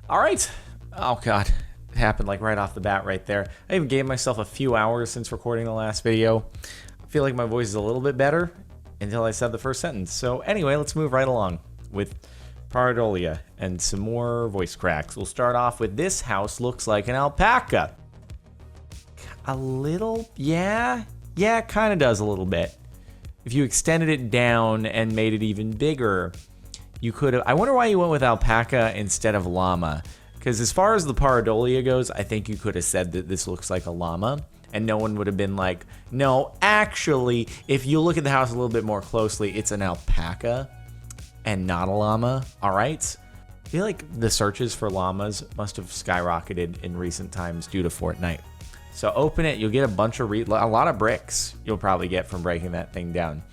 All right. Oh, God. It happened like right off the bat right there. I even gave myself a few hours since recording the last video. I feel like my voice is a little bit better until I said the first sentence. So anyway, let's move right along with pareidolia and some more voice cracks. We'll start off with this house looks like an alpaca. A little, yeah, it kind of does a little bit. If you extended it down and made it even bigger, you could have. I wonder why you went with alpaca instead of llama. Because as far as the pareidolia goes, I think you could have said that this looks like a llama, and no one would have been like, no, actually, if you look at the house a little bit more closely, it's an alpaca and not a llama. All right. I feel like the searches for llamas must have skyrocketed in recent times due to Fortnite. So open it, you'll get a bunch of a lot of bricks you'll probably get from breaking that thing down.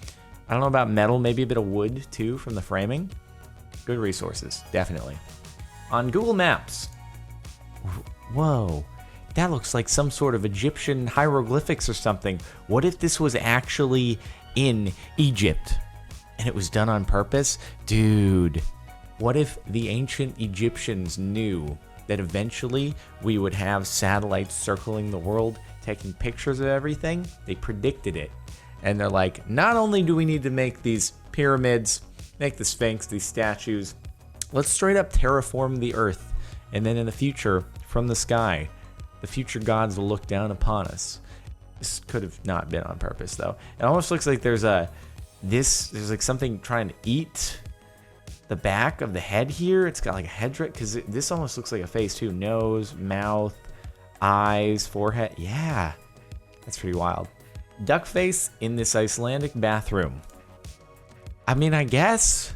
I don't know about metal, maybe a bit of wood too from the framing. Good resources, definitely. On Google Maps, whoa, that looks like some sort of Egyptian hieroglyphics or something. What if this was actually in Egypt and it was done on purpose? Dude, what if the ancient Egyptians knew that eventually we would have satellites circling the world, taking pictures of everything? They predicted it. And they're like, not only do we need to make these pyramids, make the Sphinx, these statues, let's straight up terraform the earth. And then in the future, from the sky, the future gods will look down upon us. This could have not been on purpose though. It almost looks like there's like something trying to eat the back of the head here. It's got like a head drip, because this almost looks like a face too. Nose, mouth, eyes, forehead. Yeah, that's pretty wild. Duck face in this Icelandic bathroom. I mean, I guess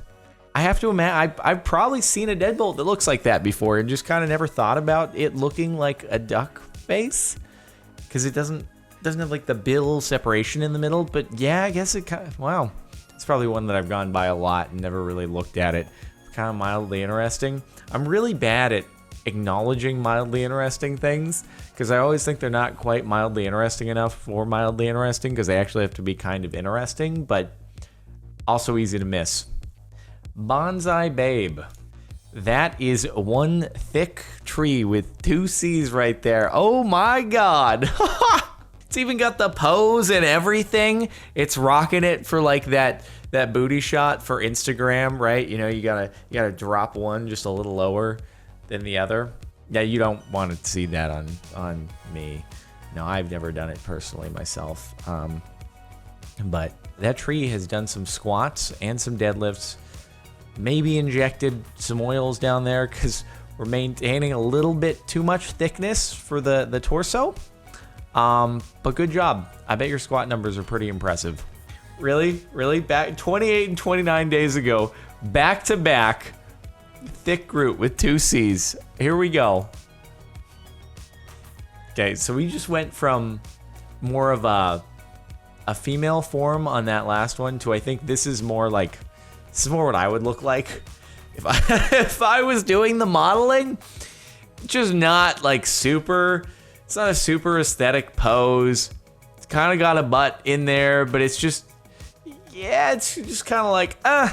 I have to imagine I've probably seen a deadbolt that looks like that before and just kind of never thought about it looking like a duck face, because it doesn't have like the bill separation in the middle. But yeah, I guess it kind of, wow. It's probably one that I've gone by a lot and never really looked at it. It's kind of mildly interesting. I'm really bad at acknowledging mildly interesting things, because I always think they're not quite mildly interesting enough for mildly interesting, because they actually have to be kind of interesting, but also easy to miss. Bonsai Babe. That is one thick tree with 2 C's right there. Oh my God. It's even got the pose and everything. It's rocking it for like that booty shot for Instagram, right? You know, you gotta drop one just a little lower than the other. Yeah, you don't want to see that on me. No, I've never done it personally myself. But that tree has done some squats and some deadlifts. Maybe injected some oils down there because we're maintaining a little bit too much thickness for the torso. But good job. I bet your squat numbers are pretty impressive. Really? Back 28 and 29 days ago, back to back, thick Groot with 2 C's. Here we go. Okay, so we just went from more of a female form on that last one to, I think this is more what I would look like if I was doing the modeling. Just not like super. It's not a super aesthetic pose. It's kind of got a butt in there, but it's just kind of like, all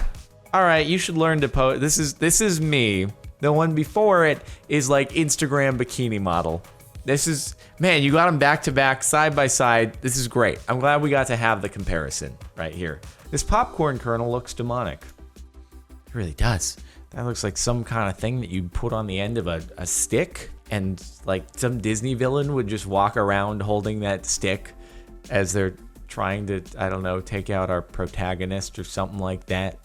right, you should learn to pose. This is me. The one before it is like Instagram bikini model. This is, man, you got them back to back, side by side. This is great. I'm glad we got to have the comparison right here. This popcorn kernel looks demonic. It really does. That looks like some kind of thing that you'd put on the end of a stick, and like some Disney villain would just walk around holding that stick as they're trying to, I don't know, take out our protagonist or something like that.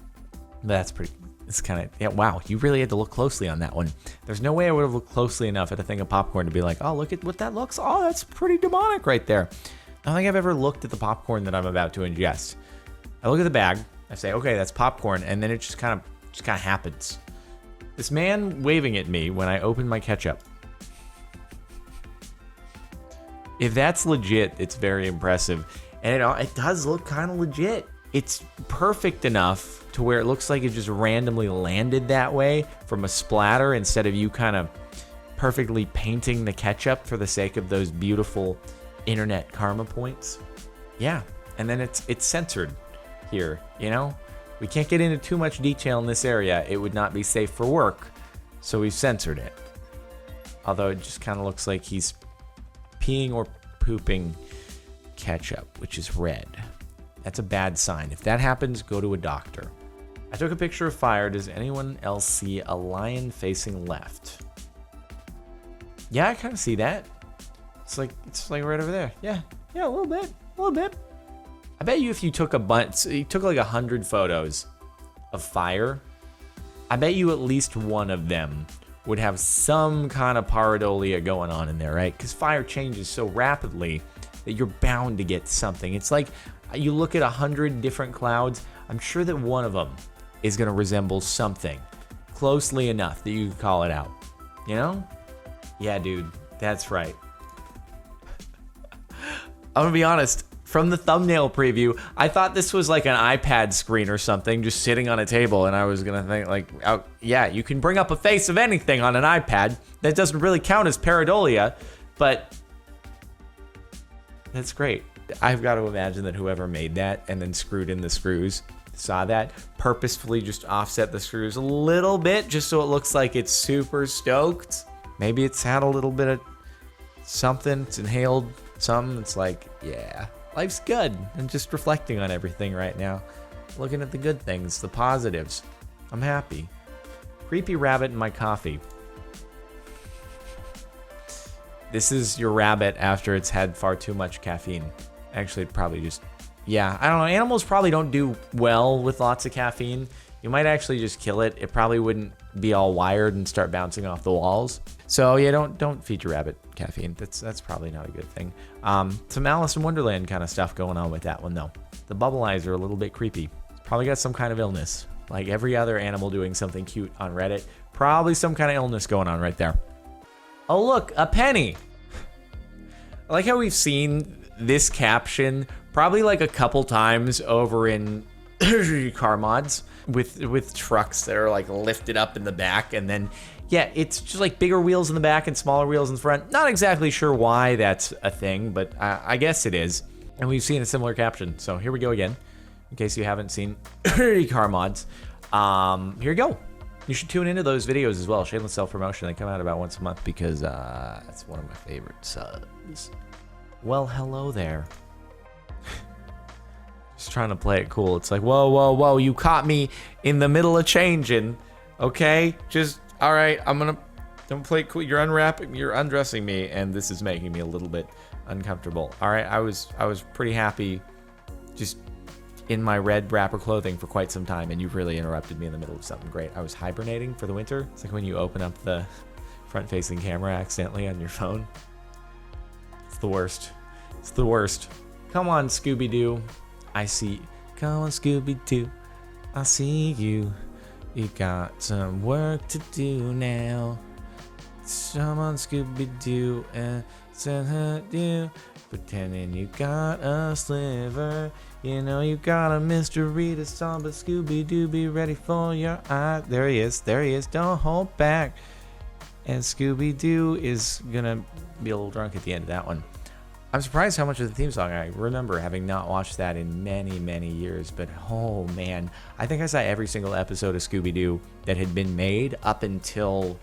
That's pretty, it's kind of, yeah, wow, you really had to look closely on that one. There's no way I would have looked closely enough at a thing of popcorn to be like, oh, look at what that looks, oh, that's pretty demonic right there. I don't think I've ever looked at the popcorn that I'm about to ingest. I look at the bag, I say, okay, that's popcorn, and then it just kind of happens. This man waving at me when I open my ketchup. If that's legit, it's very impressive. And it does look kind of legit. It's perfect enough to where it looks like it just randomly landed that way from a splatter, instead of you kind of perfectly painting the ketchup for the sake of those beautiful internet karma points. Yeah, and then it's censored here, you know? We can't get into too much detail in this area. It would not be safe for work, so we've censored it. Although it just kind of looks like he's peeing or pooping ketchup, which is red. That's a bad sign. If that happens, go to a doctor. I took a picture of fire. Does anyone else see a lion facing left? Yeah, I kind of see that. It's like right over there. Yeah, a little bit. I bet you if you took you took like 100 photos of fire, I bet you at least one of them would have some kind of pareidolia going on in there, right? Because fire changes so rapidly that you're bound to get something. It's like you look at 100 different clouds, I'm sure that one of them is going to resemble something closely enough that you can call it out. You know? Yeah, dude, that's right. I'm going to be honest. From the thumbnail preview, I thought this was like an iPad screen or something just sitting on a table, and I was gonna think like, oh, yeah, you can bring up a face of anything on an iPad. That doesn't really count as pareidolia, but that's great. I've got to imagine that whoever made that and then screwed in the screws saw that, purposefully just offset the screws a little bit just so it looks like it's super stoked. Maybe it's had a little bit of something, it's inhaled something. It's like, yeah. Life's good. I'm just reflecting on everything right now. Looking at the good things, the positives. I'm happy. Creepy rabbit in my coffee. This is your rabbit after it's had far too much caffeine. Actually, it probably just... Yeah, I don't know. Animals probably don't do well with lots of caffeine. You might actually just kill it. It probably wouldn't be all wired and start bouncing off the walls. So yeah, don't feed your rabbit caffeine. That's probably not a good thing. Some Alice in Wonderland kind of stuff going on with that one though. The bubble eyes are a little bit creepy. It's probably got some kind of illness. Like every other animal doing something cute on Reddit. Probably some kind of illness going on right there. Oh look, a penny. I like how we've seen this caption probably like a couple times over in car mods with trucks that are like lifted up in the back, and then yeah, it's just like bigger wheels in the back and smaller wheels in the front. Not exactly sure why that's a thing, but I guess it is. And we've seen a similar caption. So here we go again, in case you haven't seen car mods. Here you go. You should tune into those videos as well. Shameless self-promotion. They come out about once a month because that's one of my favorite subs. Well, hello there. Just trying to play it cool. It's like, whoa, you caught me in the middle of changing. Okay, just, all right, don't play it cool. You're unwrapping, you're undressing me, and this is making me a little bit uncomfortable. All right, I was pretty happy just in my red wrapper clothing for quite some time, and you've really interrupted me in the middle of something great. I was hibernating for the winter. It's like when you open up the front-facing camera accidentally on your phone. It's the worst. It's the worst. Come on, Scooby Doo. I see. Come on, Scooby Doo. I see you. You got some work to do now. Come on, Scooby Doo, and you pretending you got a sliver. You know you got a mystery to solve, but Scooby Doo, be ready for your eye. There he is. There he is. Don't hold back. And Scooby Doo is gonna be a little drunk at the end of that one. I'm surprised how much of the theme song I remember, having not watched that in many, many years. But oh man, I think I saw every single episode of Scooby Doo that had been made up until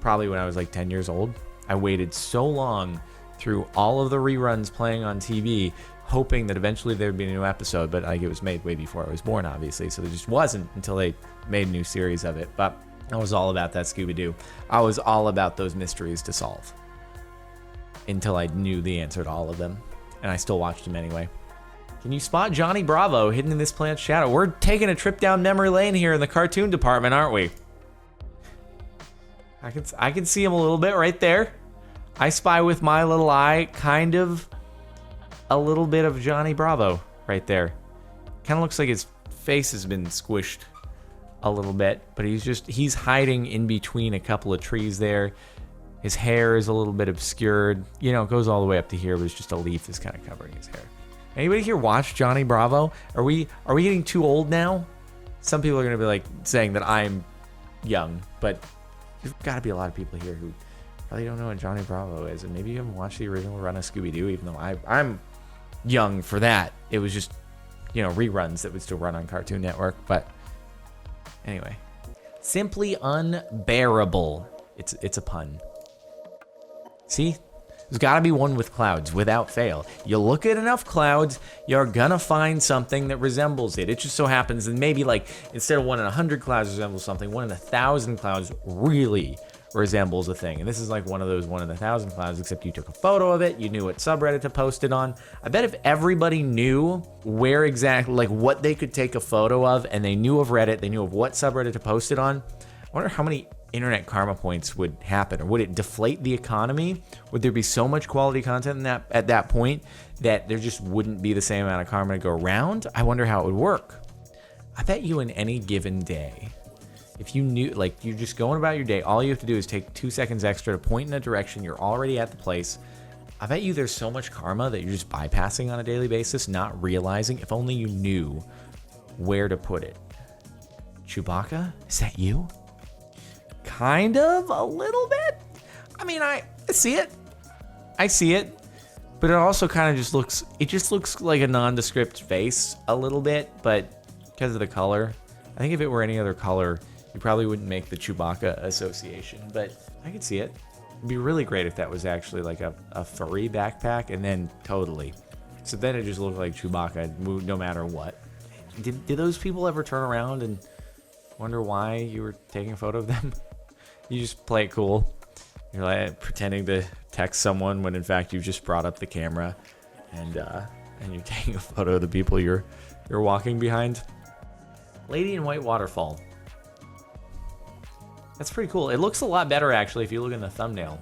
probably when I was like 10 years old. I waited so long through all of the reruns playing on TV, hoping that eventually there would be a new episode, but like it was made way before I was born, obviously, so there just wasn't until they made a new series of it. But I was all about that Scooby Doo. I was all about those mysteries to solve until I knew the answer to all of them, and I still watched them anyway. Can you spot Johnny Bravo hidden in this plant's shadow? We're taking a trip down memory lane here in the cartoon department, aren't we? I can see him a little bit right there. I spy with my little eye kind of a little bit of Johnny Bravo right there. Kind of looks like his face has been squished a little bit, but he's hiding in between a couple of trees there. His hair is a little bit obscured. You know, it goes all the way up to here, but it's just a leaf that's kind of covering his hair. Anybody here watch Johnny Bravo? Are we getting too old now? Some people are going to be like saying that I'm young, but there's got to be a lot of people here who probably don't know what Johnny Bravo is, and maybe you haven't watched the original run of Scooby Doo, even though I'm young for that. It was just, you know, reruns that would still run on Cartoon Network. But anyway, simply unbearable. It's a pun. See? There's got to be one with clouds, without fail. You look at enough clouds, you're gonna find something that resembles it. It just so happens that maybe like instead of 1 in 100 clouds resembles something, 1 in 1,000 clouds really resembles a thing. And this is like one of those 1 in 1,000 clouds, except you took a photo of it, you knew what subreddit to post it on. I bet if everybody knew where exactly, like what they could take a photo of, and they knew of Reddit, they knew of what subreddit to post it on, I wonder how many internet karma points would happen, or would it deflate the economy? Would there be so much quality content in that at that point that there just wouldn't be the same amount of karma to go around? I wonder how it would work. I bet you in any given day, if you knew, like you're just going about your day, all you have to do is take 2 seconds extra to point in a direction, you're already at the place. I bet you there's so much karma that you're just bypassing on a daily basis, not realizing. If only you knew where to put it. Chewbacca, is that you? Kind of, a little bit. I mean, I see it. I see it. But it also kind of just looks, it just looks like a nondescript face a little bit, but because of the color. I think if it were any other color, you probably wouldn't make the Chewbacca association, but I could see it. It'd be really great if that was actually like a furry backpack, and then totally. So then it just looked like Chewbacca no matter what. Did those people ever turn around and wonder why you were taking a photo of them? You just play it cool. You're like pretending to text someone when in fact you just brought up the camera, and you're taking a photo of the people you're walking behind. Lady in White Waterfall. That's pretty cool. It looks a lot better actually if you look in the thumbnail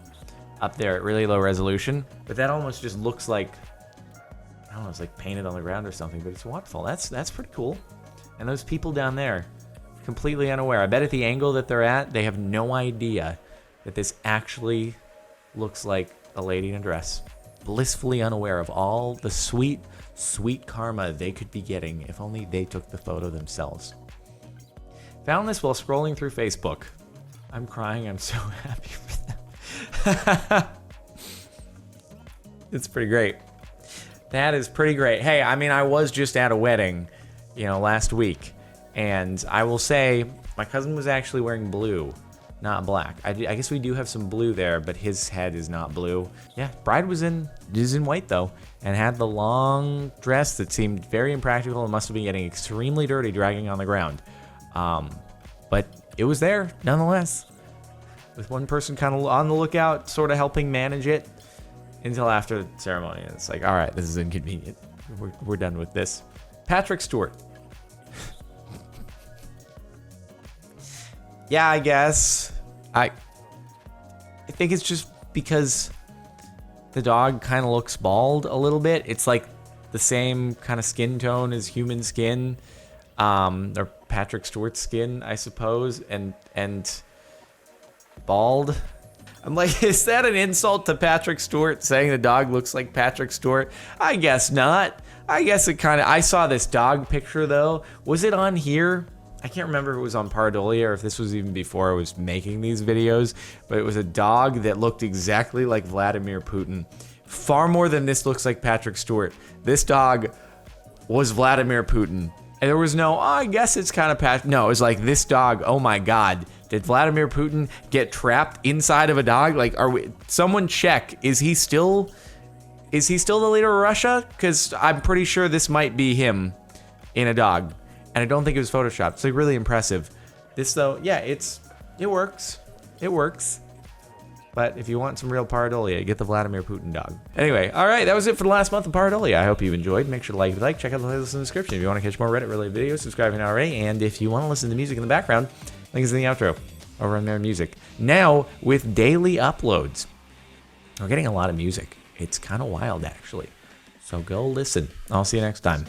up there at really low resolution. But that almost just looks like, I don't know, it's like painted on the ground or something. But it's a waterfall. That's pretty cool. And those people down there, completely unaware. I bet at the angle that they're at, they have no idea that this actually looks like a lady in a dress. Blissfully unaware of all the sweet, sweet karma they could be getting if only they took the photo themselves. Found this while scrolling through Facebook. I'm crying. I'm so happy for them. It's pretty great. That is pretty great. Hey, I mean, I was just at a wedding, last week. And I will say, my cousin was actually wearing blue, not black. I guess we do have some blue there, but his head is not blue. Yeah, bride is in white though, and had the long dress that seemed very impractical and must have been getting extremely dirty dragging on the ground. But it was there nonetheless, with one person kind of on the lookout, sort of helping manage it until after the ceremony. And it's like, all right, this is inconvenient. We're done with this. Patrick Stewart. Yeah, I guess. I think it's just because the dog kind of looks bald a little bit. It's like the same kind of skin tone as human skin, or Patrick Stewart's skin, I suppose, and bald. I'm like, is that an insult to Patrick Stewart, saying the dog looks like Patrick Stewart? I guess not. I guess it kind of, I saw this dog picture though. Was it on here? I can't remember if it was on Pardolia or if this was even before I was making these videos, but it was a dog that looked exactly like Vladimir Putin. Far more than this looks like Patrick Stewart. This dog was Vladimir Putin. And there was no, I guess it's kind of Patrick. No, it was like, this dog, oh my God. Did Vladimir Putin get trapped inside of a dog? Like, someone check, is he still the leader of Russia? Because I'm pretty sure this might be him in a dog. And I don't think it was Photoshopped. It's like really impressive. This though, yeah, it works. It works. But if you want some real pareidolia, get the Vladimir Putin dog. Anyway, all right, that was it for the last month of pareidolia. I hope you've enjoyed. Make sure to like, check out the playlist in the description. If you want to catch more Reddit-related videos, subscribe if you're not already. And if you want to listen to music in the background, link is in the outro over on Their Music. Now with daily uploads. We're getting a lot of music. It's kind of wild, actually. So go listen. I'll see you next time.